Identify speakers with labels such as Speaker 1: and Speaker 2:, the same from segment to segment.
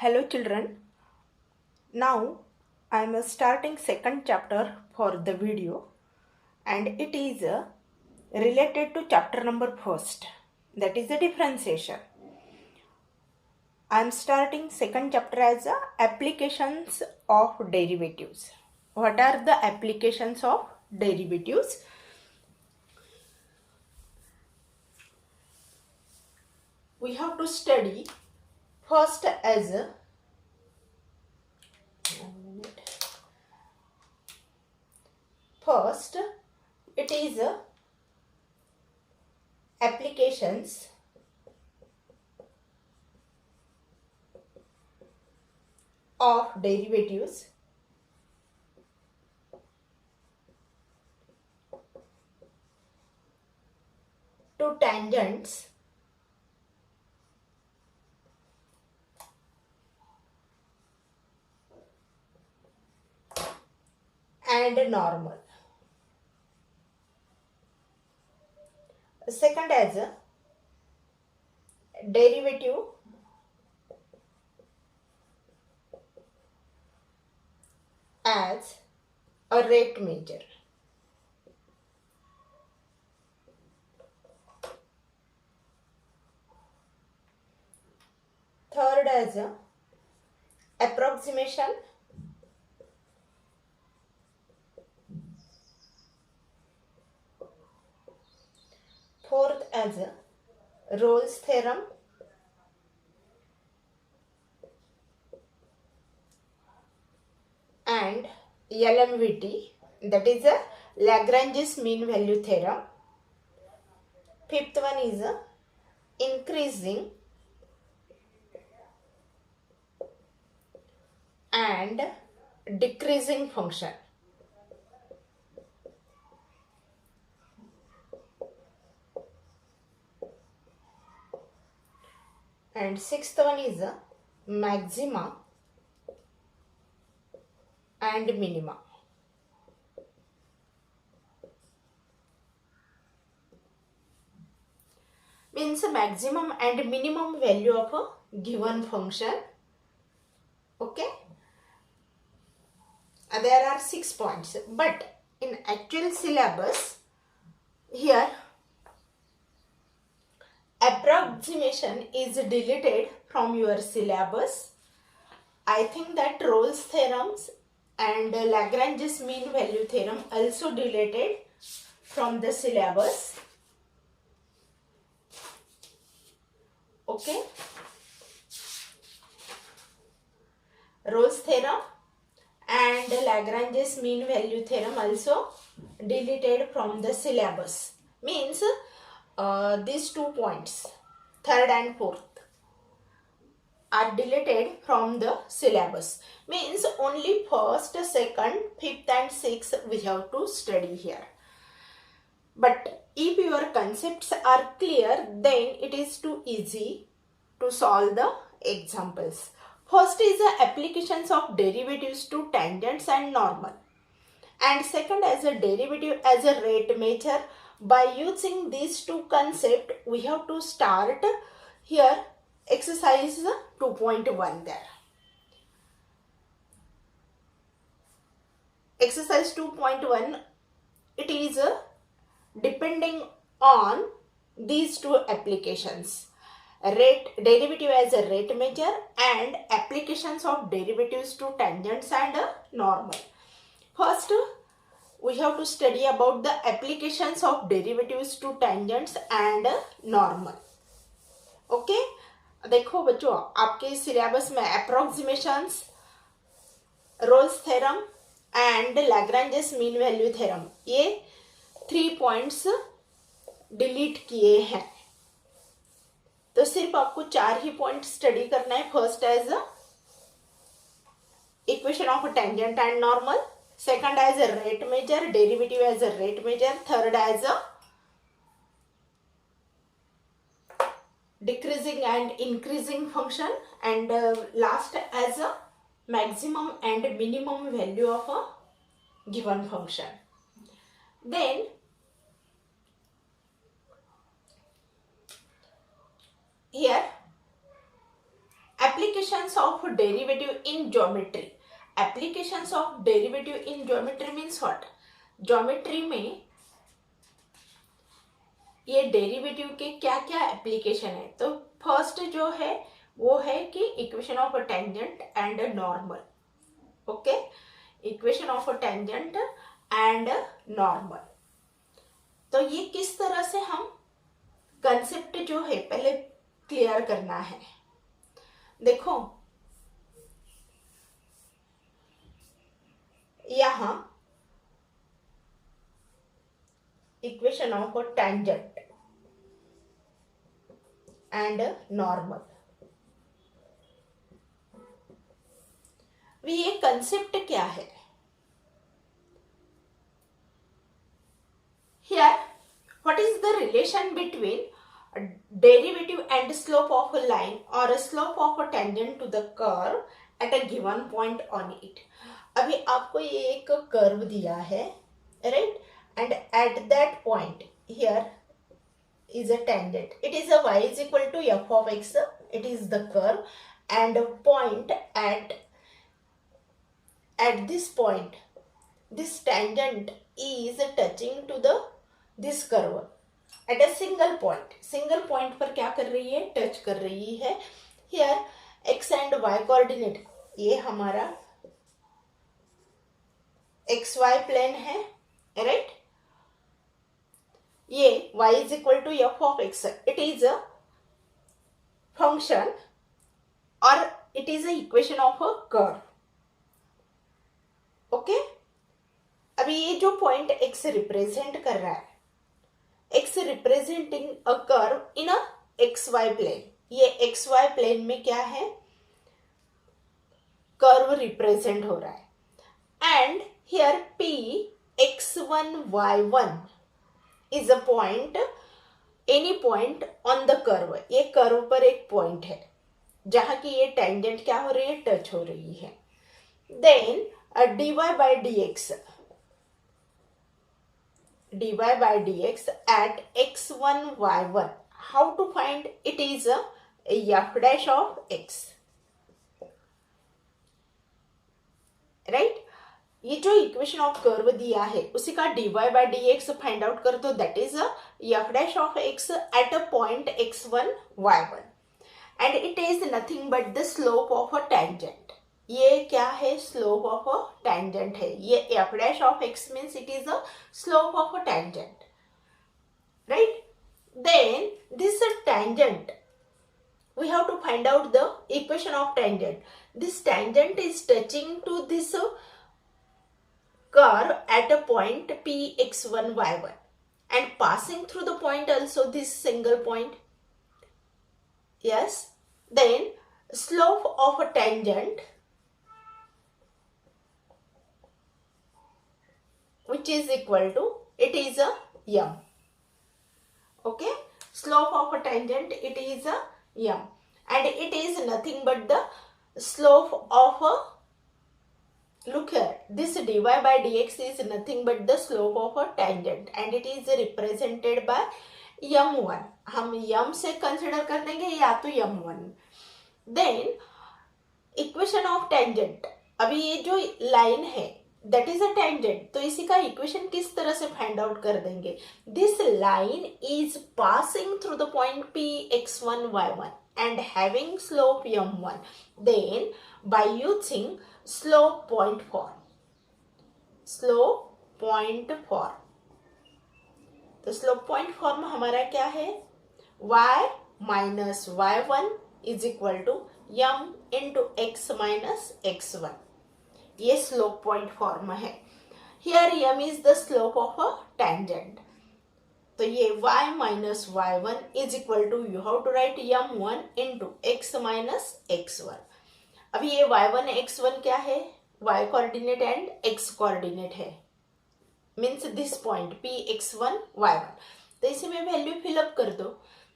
Speaker 1: Hello children. Now I am starting second chapter for the video and it is related to chapter number first, that is the differentiation. I am starting second chapter as applications of derivatives. What are the applications of derivatives? We have to study first as first it is applications of derivatives to tangents and normal. Second as a derivative as a rate measure. Third as a approximation fourth as a Rolle's theorem and LMVT, that is a Lagrange's mean value theorem. Fifth one is a increasing and decreasing function. And sixth one is a maxima and minima. Means maximum and minimum value of a given function. Okay. There are 6 points, but in actual syllabus here approximation is deleted from your syllabus. I think that Rolle's theorems and Lagrange's mean value theorem also deleted from the syllabus. Okay. Rolle's theorem and Lagrange's mean value theorem also deleted from the syllabus. Means these 2 points, third and fourth, are deleted from the syllabus. Means only first, second, fifth and sixth we have to study here. But if your concepts are clear, then it is too easy to solve the examples. First is the applications of derivatives to tangents and normal. And second as a derivative as a rate measure. By using these two concepts, we have to start here exercise 2.1 there. Exercise 2.1, it is depending on these two applications. Derivative as a rate measure and applications of derivatives to tangents and normal. First, we have to study about the applications of derivatives to tangents and normal. Okay. देखो बच्चों, आपके syllabus में approximations, Rolle's theorem and Lagrange's mean value theorem, ये 3 points delete किए हैं. तो सिर्फ आपको 4 ही पॉइंट स्टडी करना है. First as equation of tangent and normal, second as a rate measure, derivative as a rate measure, third as a decreasing and increasing function, and last as a maximum and minimum value of a given function. Then here applications of derivative in geometry. Applications of derivative in geometry means what? Geometry में ये derivative के क्या क्या application है? तो first जो है वो है कि equation of a tangent and normal. Okay, equation of a tangent and normal. तो ये किस तरह से हम कंसेप्ट जो है पहले क्लियर करना है. देखो यहां equation of a tangent and normal. ये कंसेप्ट क्या है? Here, what is the relation between a derivative and slope of a line or a slope of a tangent to the curve at a given point on it? अभी आपको ये एक curve दिया है, right? And at that point, here is a tangent. It is a y is equal to f of x. It is the curve, and a point at this point, this tangent is touching to the this curve at a single point. Single point पर क्या कर रही है? Touch कर रही है. Here x and y coordinate, ये हमारा xy प्लेन है, right? ये y is equal to f of x. It is a function or it is a equation of a curve. Okay? अभी ये जो पॉइंट x रिप्रेजेंट कर रहा है, x representing a curve in a xy plane. ये xy plane में क्या है? कर्व रिप्रेजेंट हो रहा है. And here p x1 y1 is a point, any point on the curve. ये कर्व पर एक पॉइंट है जहां की ये टेंजेंट क्या हो रही है? टच हो रही है. Then dy by dx at x1 y1. How to find? It is a f dash of x, right? ये जो इक्वेशन ऑफ कर्व दिया है उसी का dy by dx find out कर दो. That is f dash of x at a point x1 y1 and it is nothing but the slope of a tangent. ये क्या है? स्लोप ऑफ अ टेंजेंट है. ये f dash of x means it is a slope of a tangent, right? Then this tangent, we have to find out the equation of tangent. This tangent is touching to this curve at a point p x1 y1 and passing through the point also this single point. Yes. Then slope of a tangent, which is equal to, it is a m. Okay, slope of a tangent, it is a m, and it is nothing but the slope of a, look here, this dy by dx is nothing but the slope of a tangent and it is represented by m1. हम m से consider कर देंगे या तो m1. Then equation of tangent, अभी ये जो line है दैट इज अ टेंजेंट, तो इसी का इक्वेशन किस तरह से फाइंड आउट कर देंगे? This line is passing through the point p x1 y1 and having slope m1. Then by using slope point form, तो स्लोप पॉइंट फॉर्म हमारा क्या है? y minus y1 is equal to m into x minus x1. ये slope point form है. Here m is the slope of a tangent. तो ये y minus y1 is equal to, you have to write m1 into x minus x1. अभी ये y1 x1 क्या है? y coordinate and x coordinate है, means this point p x1 y1. तो इसी में वैल्यू फिलअप कर दो.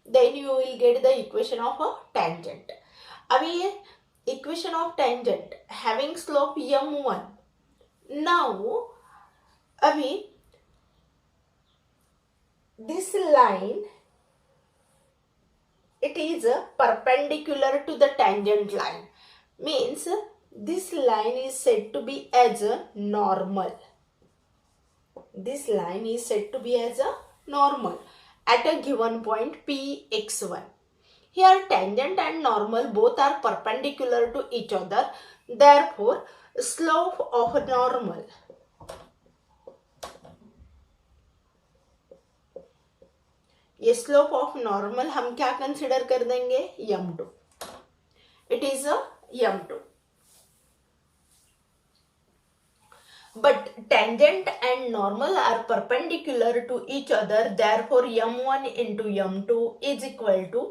Speaker 1: Then you will get the equation of a tangent. अभी ये equation of tangent having slope m1. Now अभी this line it is perpendicular to the tangent line. Means this line is said to be as a normal. This line is said to be as a normal at a given point Px1. Here tangent and normal both are perpendicular to each other. Therefore, slope of normal ये slope of normal हम क्या consider कर देंगे m2. It is a m2. But tangent and normal are perpendicular to each other. Therefore, m1 into m2 is equal to,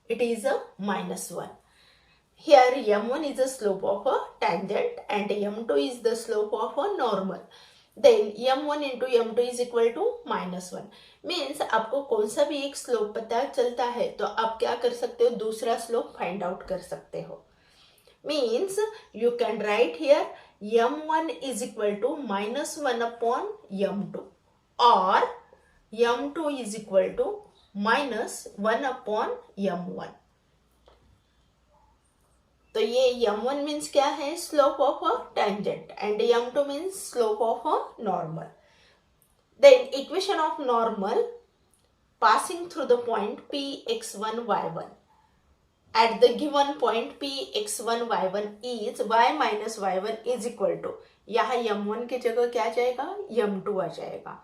Speaker 1: it is a -1. Here m1 is the slope of a tangent and m2 is the slope of a normal. Then m1 into m2 is equal to -1. Means आपको कौन सा भी एक slope पता चलता है तो आप क्या कर सकते हो, दूसरा स्लोप फाइंड आउट कर सकते हो. Means you can write here m1 is equal to -1 upon m2 or m2 is equal to -1 upon m1. तो ये m1 मीन्स क्या है, slope of a tangent and m2 means slope of a normal. Then equation of normal passing through the point Px1 y1 at the given point Px1 y1 is y minus y1 is equal to, यहाँ m1 की जगह क्या जाएगा, m2 आ जाएगा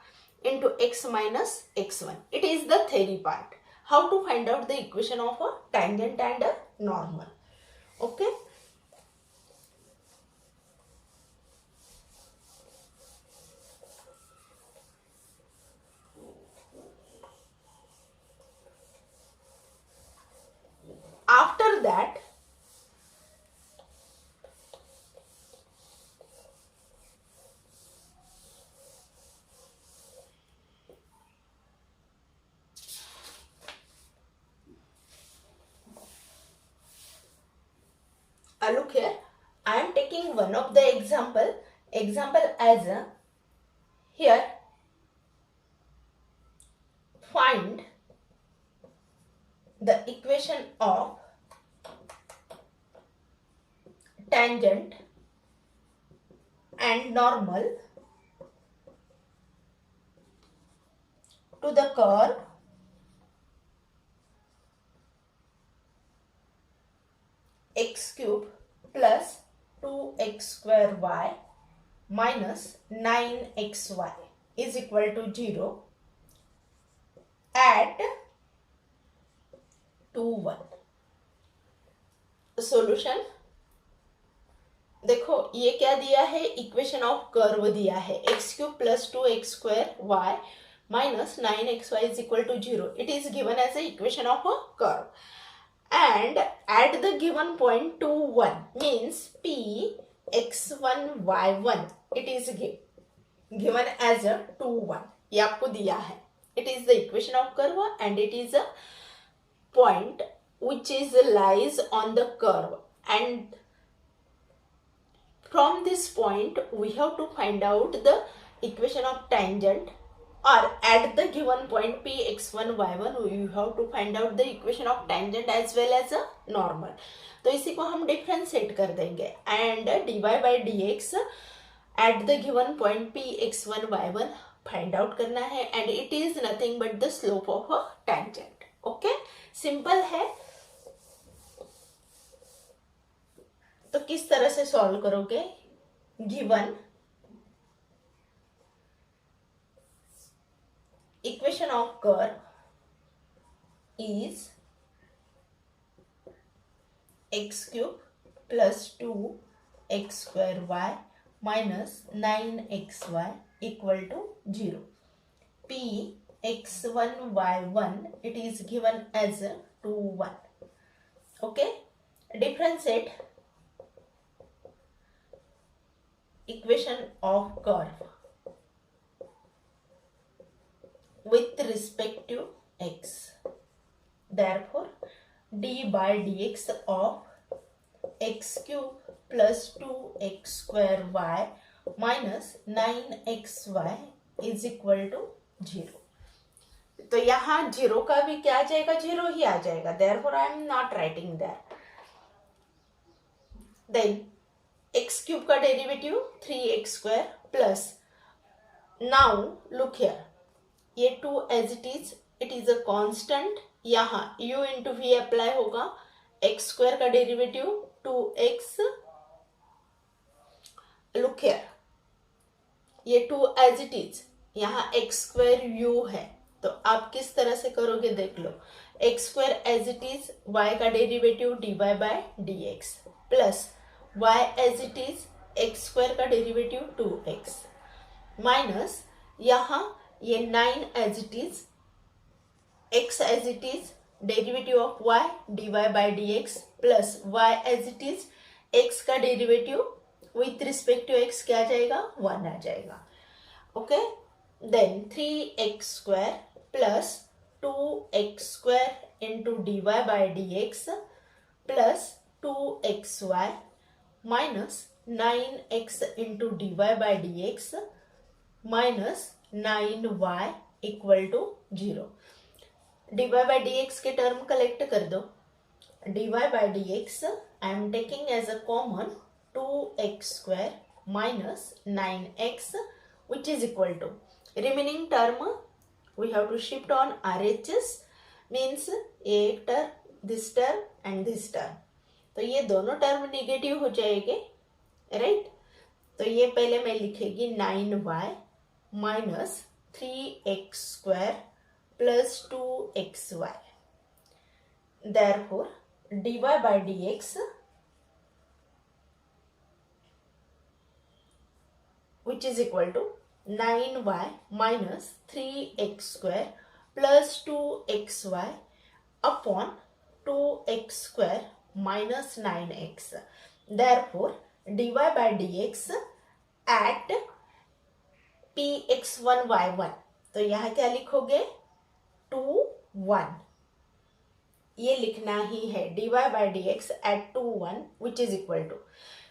Speaker 1: into x minus x1. It is the theory part. How to find out the equation of a tangent and a normal. Okay. After that, look here, I am taking one of the example as a, here find the equation of tangent and normal to the curve x cube plus 2x square y minus 9xy is equal to 0 at 2 1. Solution देखो, ये क्या दिया है, equation of curve दिया है x cube plus 2x square y minus 9xy is equal to 0. It is given as a equation of a curve. And at the given point 2 1 means P x1 y1, it is given as a 2 1. ये आपको दिया है. It is the equation of curve and it is a point which is lies on the curve, and from this point we have to find out the equation of tangent, or at the given point Px1 y1 we have to find out the equation of tangent as well as a normal. तो इसी को हम differentiate कर देंगे and dy by dx at the given point Px1 y1 find out करना है and it is nothing but the slope of a tangent. Okay, simple है. तो किस तरह से सॉल्व करोगे, given equation of curve is x cube plus 2x square y minus 9xy equal to 0. P x1 y1 it is given as 2 1. Okay, differentiate equation of curve with respect to x. Therefore, d by dx of x cube plus 2x square y minus 9xy is equal to 0. तो यहाँ zero का भी क्या आ जाएगा, zero ही आ जाएगा, therefore I am not writing there. Then x cube का derivative 3x² plus, now look here, ये 2 as it is a constant. यहाँ u इंटू वी अप्लाई होगा, x² का डेरिवेटिव 2x. लुक हियर, ये 2 एज इट इज, यहाँ x² u है, तो आप किस तरह से करोगे देख लो. x² as it is, y का derivative dy by dx plus y as it is, x² का डेरिवेटिव 2x माइनस यहाँ ये 9 as it is, x as it is, derivative of y dy by dx plus y as it is, x का derivative with respect to x क्या आ जाएगा, 1 आ जाएगा. Okay, then 3x² plus 2x² into dy by dx plus 2xy minus 9x into dy by dx minus 9y equal to 0. dy by dx के term collect कर दो. dy by dx I am taking as a common 2x² minus 9x which is equal to, remaining term we have to shift on RHS, means एक term, this term and this term. तो ये दोनों term negative हो जाएंगे, right. तो ये पहले मैं लिखेगी 9y minus 3x² plus 2xy. therefore dy by dx which is equal to 9y minus 3x² plus 2xy upon 2x² minus 9x. Therefore, dy by dx at px1y1. तो यहाँ क्या लिखोगे, 2 1, ये लिखना ही है. dy by dx at 2 1 which is equal to,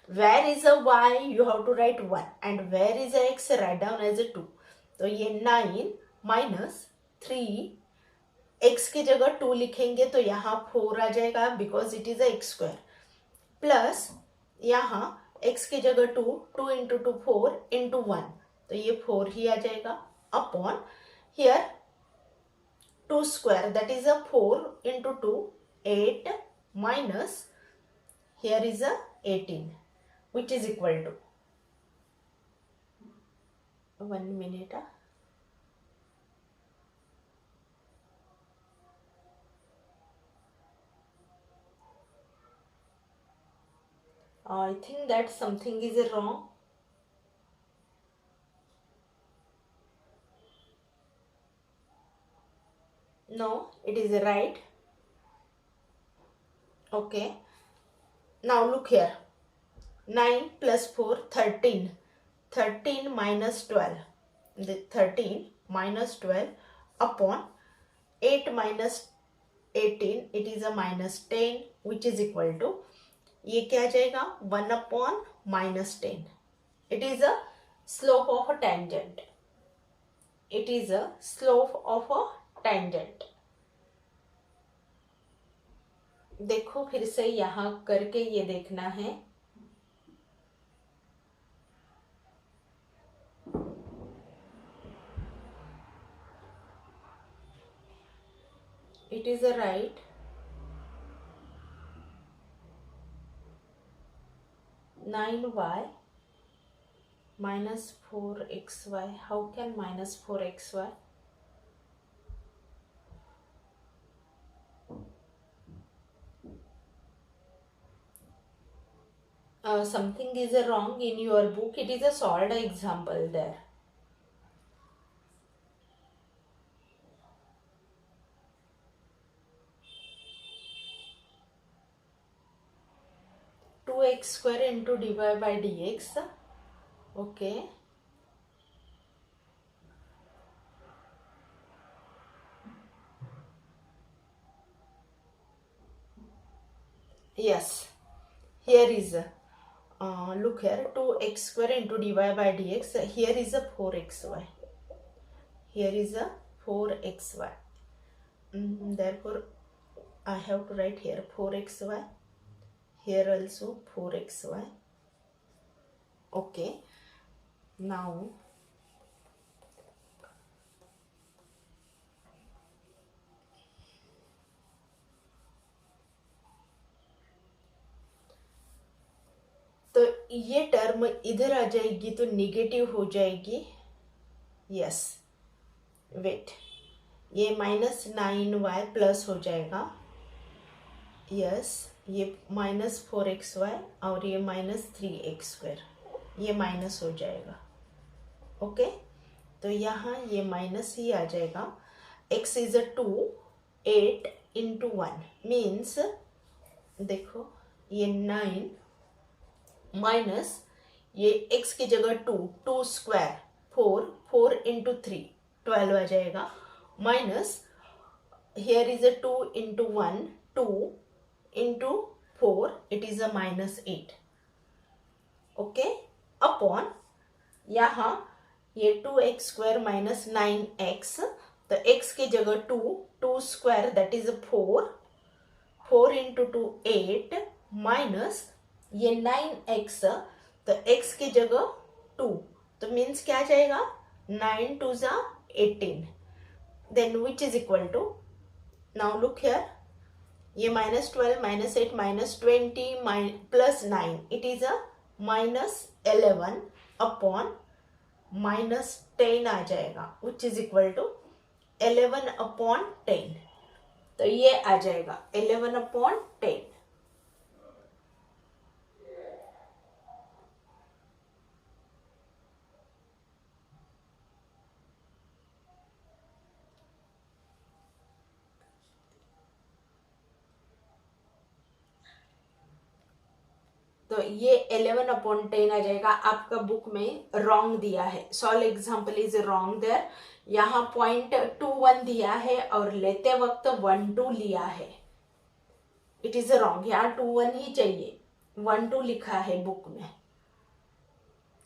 Speaker 1: where is a y you have to write 1 and where is a x write down as a 2. तो ये 9 minus 3, x की जगह 2 लिखेंगे तो यहाँ 4 आ जाएगा because it is a x², plus यहाँ x की जगह 2, 2 इंटू 2 4 इंटू 1, तो ये 4 ही आ जाएगा upon here 2 square, that is a 4 into 2 8 minus here is a 18 which is equal to, 1 minute. I think that something is wrong. No, it is right. Okay. Now look here. 9 plus 4, 13. 13 minus 12. The 13 minus 12 upon 8 minus 18. It is a minus 10 which is equal to, ये क्या जाएगा, 1 upon minus 10. It is a slope of a tangent. It is a slope of a tangent. देखो फिर से यहाँ करके ये देखना है. It is a right. Nine y minus 4xy. How can minus 4xy? Something is wrong in your book. It is a solved example there. x square into dy by dx. Okay. Yes. Here is look here, 2x square into dy by dx. Here is a 4xy. Here is a 4xy. Therefore I have to write here 4xy, here also 4xy. Okay, now तो ये term इधर आ जाएगी तो negative हो जाएगी. Yes, wait, ये -9y plus हो जाएगा. यस, ये -4xy और ये -3x², ये माइनस हो जाएगा. ओके, तो यहाँ ये माइनस ही आ जाएगा. x इज 2, 8 इंटू 1 मीन्स, देखो ये 9 माइनस ये x की जगह 2 स्क्वायर 4 इंटू 3 12 आ जाएगा. Minus here is a 2 into 1 2 into 4 it is a -8. Okay, upon यहाँ ये 2x² माइनस 9x, तो x की जगह 2 square that is 4 into 2 8 minus ये 9x, तो x की जगह 2, तो मीन्स क्या आ जाएगा 9 2 जा 18. Then which is equal to, now look here, ये -12 -8 -20 plus 9 it is a -11 upon -10 आ जाएगा which is equal to 11 upon 10. तो ये आ जाएगा 11 अपॉन 10. तो ये 11 अपॉन 10 आ जाएगा. आपका बुक में रॉन्ग दिया है, solve example is wrong there. यहाँ .21 दिया है और लेते वक्त 12 लिया है. इट इज रॉन्ग, यहाँ 21 ही चाहिए, 12 लिखा है बुक में.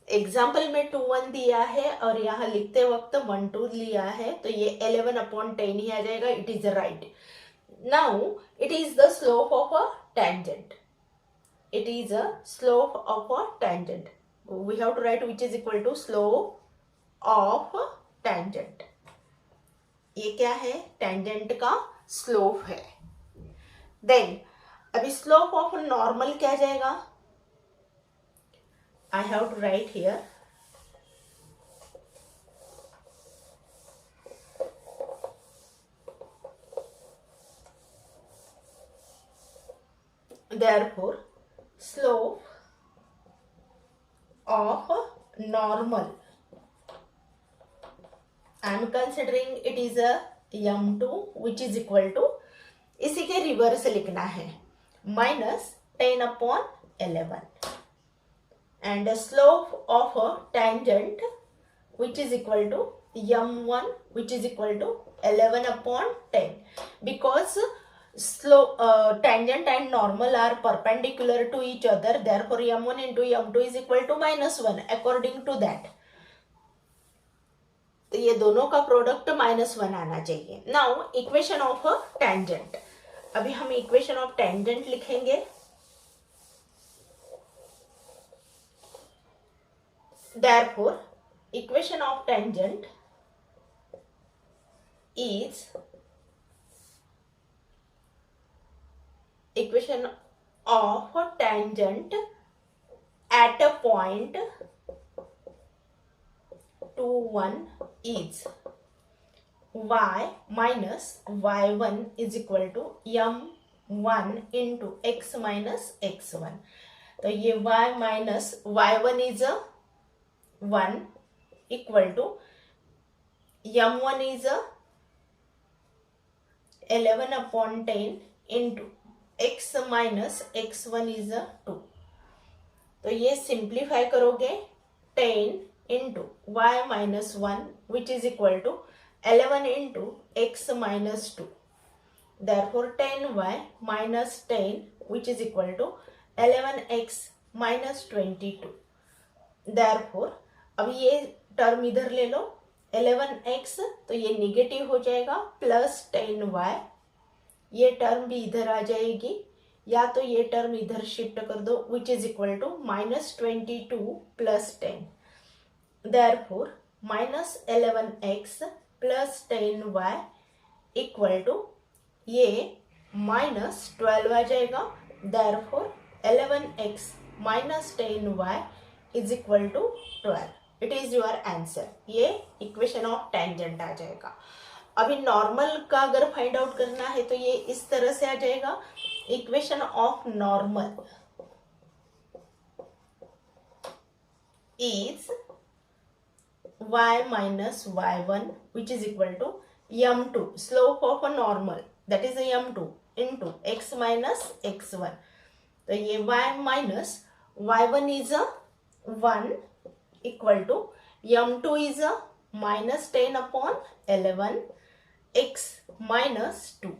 Speaker 1: एग्जाम्पल में 21 दिया है और यहाँ लिखते वक्त 12 लिया है, तो ये 11 अपॉन 10 ही आ जाएगा. It is right. Now it is the slope of a tangent. It is a slope of a tangent. We have to write which is equal to slope of a tangent. ये क्या है, tangent का slope है. Then अभी slope of normal क्या जाएगा, I have to write here therefore slope of normal, I am considering it is a m2 which is equal to, इसी के रिवर्स लिखना है, -10 upon 11 and slope of a tangent which is equal to m1 which is equal to 11 upon 10, because slope tangent and normal are perpendicular to each other, therefore m1 into m2 is equal to -1 according to that. तो ये दोनों का product -1 आना चाहिए. Now equation of tangent, अभी हम equation of tangent लिखेंगे. therefore equation of tangent is equation of tangent at a point 2 1 is y minus y1 is equal to m1 into x minus x1. तो ये y minus y1 is a 1 equal to m1 is a 11 upon 10 into x minus x1 is a 2. तो ये simplify करोगे 10 into y minus 1 which is equal to 11 into x minus 2. Therefore 10y minus 10 which is equal to 11x minus 22. Therefore अब ये term इधर ले लो, 11x, तो ये negative हो जाएगा, प्लस 10y, ये टर्म भी इधर आ जाएगी, या तो ये टर्म इधर शिफ्ट कर दो, which is equal to -22 plus 10. Therefore -11x plus 10y equal to ये -12 आ जाएगा. Therefore 11x minus 10y is equal to 12. It is your answer. ये इक्वेशन ऑफ टेंजेंट आ जाएगा. अभी नॉर्मल का अगर फाइंड आउट करना है तो ये इस तरह से आ जाएगा. Equation of normal is y minus y1 which is equal to m2, slope of a normal, that is m2 into x minus x1. तो ये y minus y1 is a 1 equal to m2 is a minus 10 upon 11 x minus 2.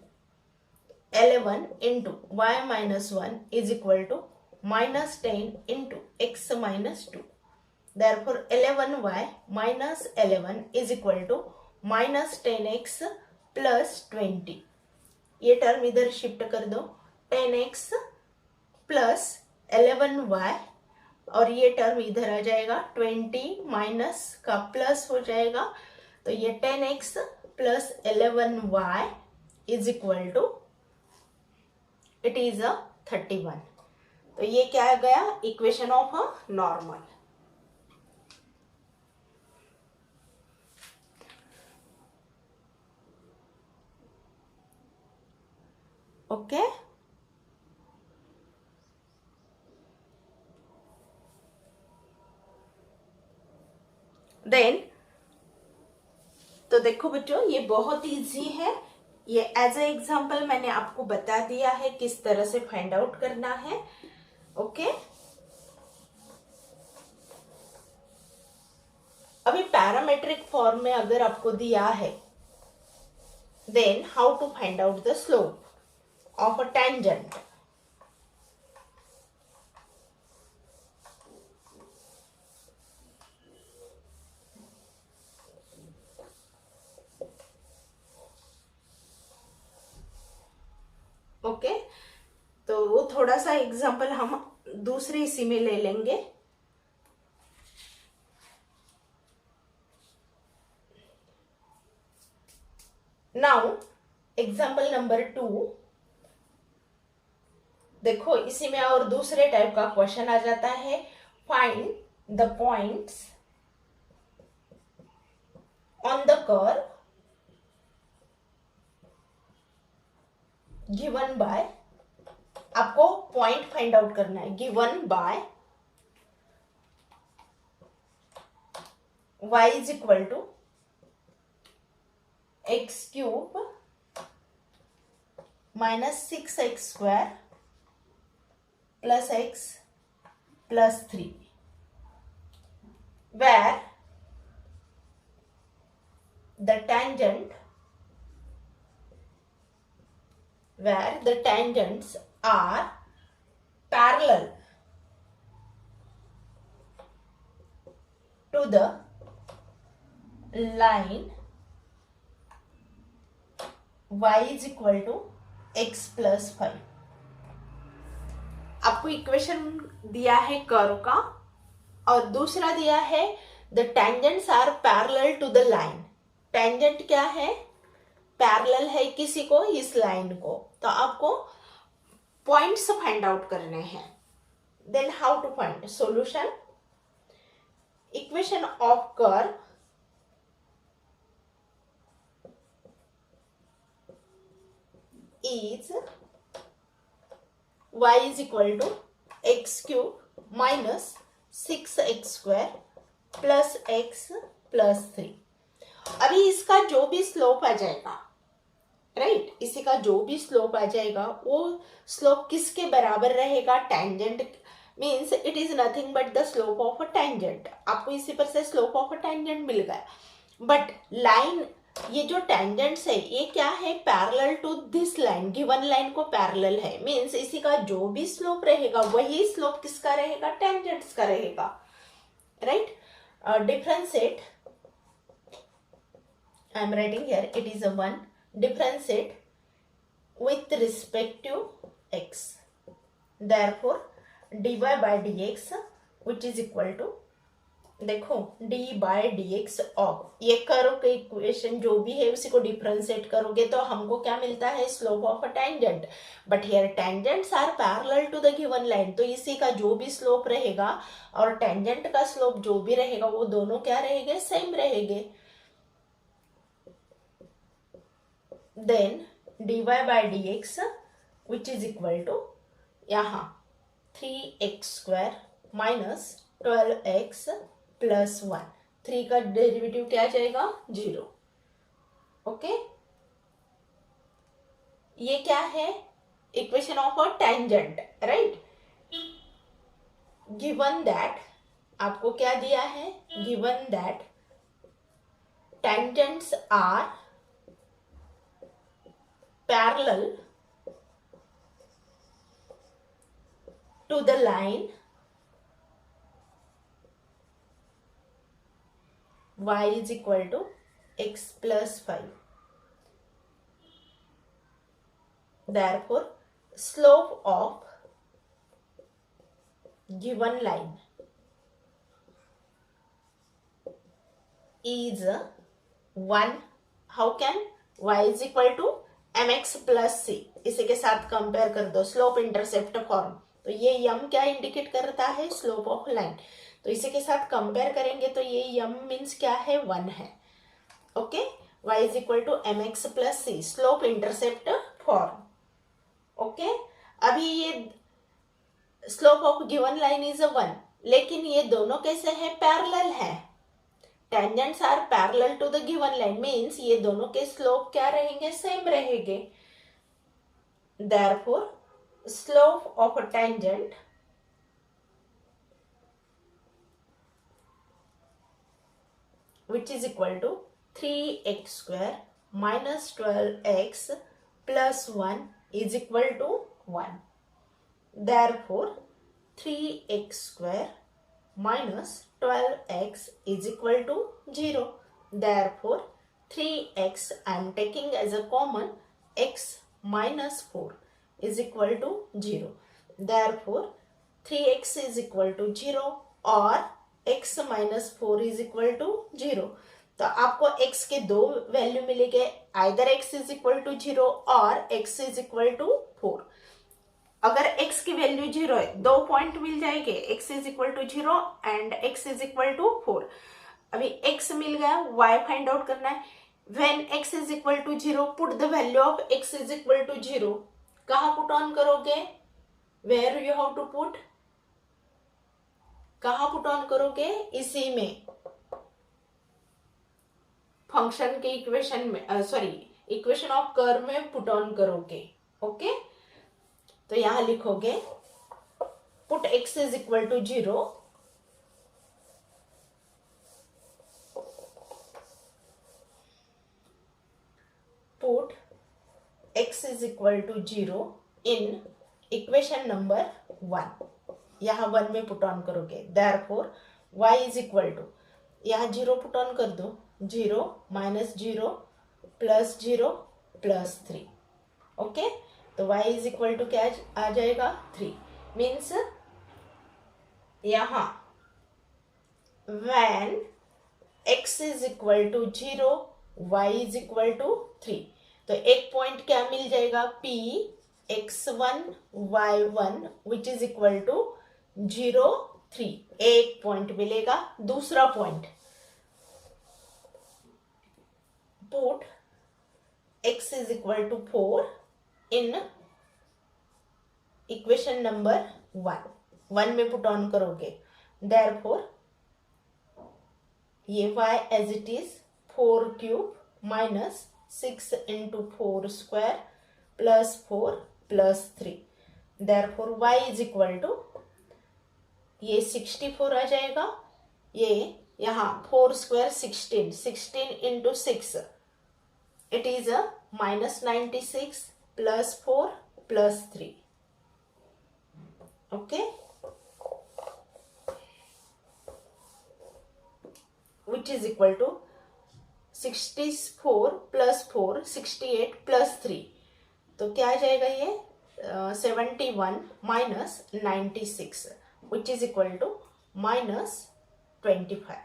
Speaker 1: 11 into y minus 1 is equal to minus 10 into x minus 2. Therefore 11y minus 11 is equal to minus 10x plus 20. ये term इधर shift कर दो, 10x plus 11y, और ये term इधर आ जाएगा, 20 minus का plus हो जाएगा, तो ये 10x plus 11y is equal to, it is a 31. तो ये क्या आ गया, equation of a normal. Okay then, तो देखो बच्चों, ये बहुत इजी है. ये एज ए एग्जांपल मैंने आपको बता दिया है किस तरह से फाइंड आउट करना है. ओके अभी पैरामेट्रिक फॉर्म में अगर आपको दिया है, then how to find out the slope of a tangent. ओके तो वो थोड़ा सा एग्जांपल हम दूसरे इसी में ले लेंगे. Now example number 2. देखो इसी में और दूसरे टाइप का क्वेश्चन आ जाता है. Find the points on the curve given by, आपको पॉइंट फाइंड आउट करना है, given by y is equal to x cube minus 6x square plus x plus 3, where the tangents are parallel to the line y is equal to x plus 5. आपको equation दिया है curve का, और दूसरा दिया है the tangents are parallel to the line. Tangent क्या है, पैरेलल है किसी को, इस लाइन को. तो आपको पॉइंट्स फाइंड आउट करने हैं. Then how to find solution. Equation of curve is y is equal to x cube minus 6x square plus x plus 3. अभी इसका जो भी स्लोप आ जाएगा, राइट, इसी का जो भी स्लोप आ जाएगा, वो स्लोप किसके बराबर रहेगा, tangent. Means it is nothing but the slope of a tangent. आपको इसी पर से स्लोप ऑफ अ टेंजेंट मिल गया. बट लाइन, ये जो टेंजेंट्स है ये क्या है, parallel to this line, given line को पैरेलल है. मींस इसी का जो भी स्लोप रहेगा वही स्लोप किसका रहेगा, टेंजेंट्स का रहेगा, right. Differentiate I am writing here, it is a 1. Differentiate with respect to x. Therefore, dy by dx which is equal to, देखो d by d x of, ये कर्व के इक्वेशन जो भी है उसी को डिफरेंशिएट करोगे तो हमको क्या मिलता है, slope of a tangent. But here tangents are parallel to the given line, तो इसी का जो भी स्लोप रहेगा और टेंजेंट का स्लोप जो भी रहेगा वो दोनों क्या रहेंगे, सेम रहेंगे. Then dy by d x which is equal to, यहाँ 3x² माइनस 12x प्लस 1. 3 का डेरिवेटिव क्या जाएगा, 0. ओके, ये क्या है, equation of a tangent, right. Given that, आपको क्या दिया है, given that tangents are parallel to the line y is equal to x plus 5. Therefore, slope of given line is 1. How can y is equal to mx plus c, इसी के साथ compare कर दो slope intercept form. तो ये यम क्या indicate करता है, स्लोप ऑफ लाइन. तो इसी के साथ कंपेयर करेंगे तो ये यम मीन्स क्या है, 1 है. Okay, y is equal to m x plus c, slope intercept form. Okay, अभी ये slope of given line is 1, लेकिन ये दोनों कैसे है, पैरेलल है. Tangents are parallel to the given line means ये दोनों के स्लोप क्या रहेंगे, सेम रहेंगे. Therefore slope of a tangent which is equal to 3x² minus 12x plus 1 is equal to 1. Therefore, 3x² minus 12x is equal to 0. Therefore, 3x I am taking as a common, x minus 4 is equal to 0. Therefore, 3x is equal to 0 और x minus 4 is equal to 0. तो आपको x के दो value मिलेंगे, either x is equal to 0 और x is equal to 4. अगर x की value 0 है, दो पॉइंट मिल जाएंगे, x is equal to 0 and x is equal to 4. अभी x मिल गया, y फाइंड आउट करना है. When x is equal to 0, put the value of x is equal to 0. कहाँ पुट ऑन करोगे, where you have to put, कहाँ put on करोगे, इसी में फंक्शन के इक्वेशन में, सॉरी इक्वेशन ऑफ कर्व में पुट ऑन करोगे. ओके, तो यहां लिखोगे put x is equal to 0, put x is equal to 0 in equation number 1. यहाँ 1 में पुट ऑन करोगे. Therefore, y is equal to, यहाँ 0 पुट ऑन कर दो, 0 minus 0 plus 0 plus 3. ओके, तो y is equal to क्या आ जाएगा, 3. मीन्स यहाँ when x is equal to 0, y is equal to 3. तो एक पॉइंट क्या मिल जाएगा, P x1 y1 which is equal to 0 3. एक पॉइंट मिलेगा. दूसरा point put x is equal to 4 in equation number 1 में पुट ऑन करोगे. देयरफॉर ये y as it is 4 cube minus 6 into 4 square plus 4 plus 3. Therefore, y is equal to, ये 64 आ जाएगा, ये यहाँ 4 square 16 into 6, it is a minus 96 plus 4 plus 3. Okay, which is equal to 64 plus 4 68 plus 3, तो क्या आ जाएगा ये 71 minus 96 which is equal to -25।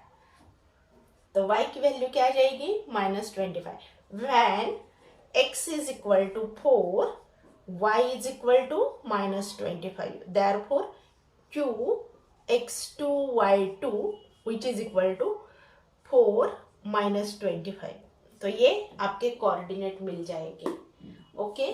Speaker 1: तो y की वैल्यू क्या आ जाएगी -25। When x is equal to 4, y is equal to -25, therefore q x2 y2 which is equal to 4 -25। तो ये आपके कोऑर्डिनेट मिल जाएंगे। ओके